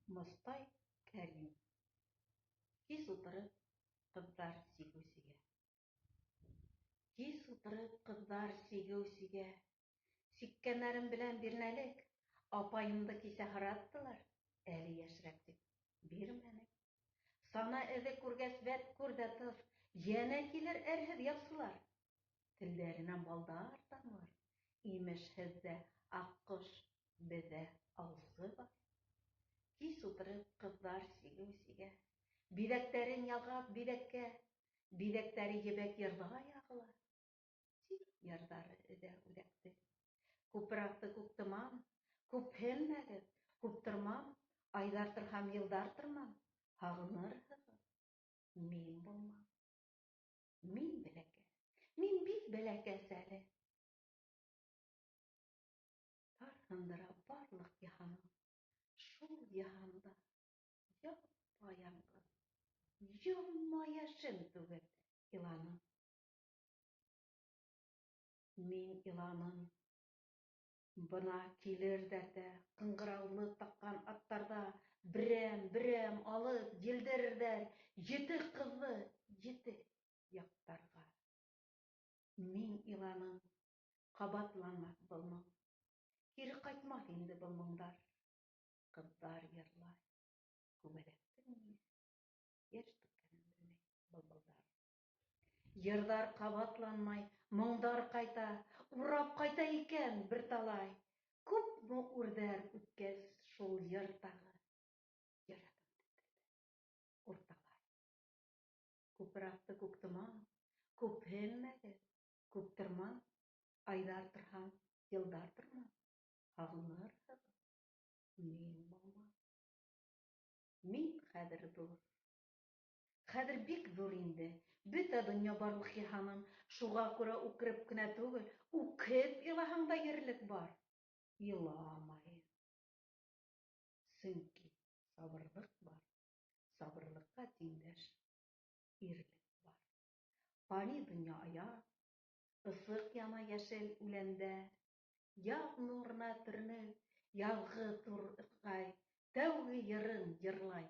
Мостай Кәрим. Кис утырып, кыздар сигү-сигә. Кис утырып, кыздар сигү-сигә. Сиккәннәрем белән бирнәлек, апайымды кисә һораттылар, әле яшьрәк дип, бирмәнек. Сана эҙе күргәс вәт күр ҙә тор, йәнә килер әрһеҙ яусылар. Телдәренән балдар тамыр, имеш һеҙҙә аҡҡош, беҙҙә аусы бар. Кис утырып, ҡыҙҙар сигеү-сигә. Биҙәктәрен ялғап биҙәккә, биҙәктәре ебәк йырҙа яғыла. Тик йырҙары эҙә үҙәкте. Күпраҡты күктыман, күпһенмәгеҙ, күптырмам, айҙар торһам, йылдар тормам, һағынырһығыҙ, мин булмам. Мин бәләкәс, мин бик бәләкәс әле. Тарһындыра барлыҡ йыһаным, шул йыһанда япа-яңғыҙ, йылма-йәшен түгел иланым. Мин иланым. Бына килерҙәр ҙә ҡыңғыраулы таҡҡан аттарҙа берәм-берәм алып елдерерҙәр 7 ҡыҙҙы 7 яҡтарға. Мин иланым, ҡабатланмаҫ был моң. Кире ҡайтмаҫ инде был моңдар. Ҡыҙҙар йырлай, күбәләктең ниңә йәш түккәнен белмәй былбылдар. Йырҙар ҡабатланмай, моңдар ҡайта, урап ҡайта икән бер талай. Күпме үрҙәр үткәс шул йыр тағы йөрәгемде телде, урталай. Күпраҡты күктыман, күпһенмәгеҙ, күптырмам, айҙар торһам, йылдар тормам, һағынырһығыҙ, мин булмам. Мин хәҙер ҙур. Хәҙер бик ҙур инде, бөтә донъя барлыҡ йыһаным, шуға күрә үкереп кенә түгел, үкһеп илаһаң да ерлек бар. Иламайым. Сөнки сабырлыҡ бар, сабырлыҡҡа тиңдәш ирлек бар. Фани донъя аяҙ, ысыҡ яна йәшел үләндә, яҙ нурына төрөнөп, яҙғы турғай тәүге йырын йырлай.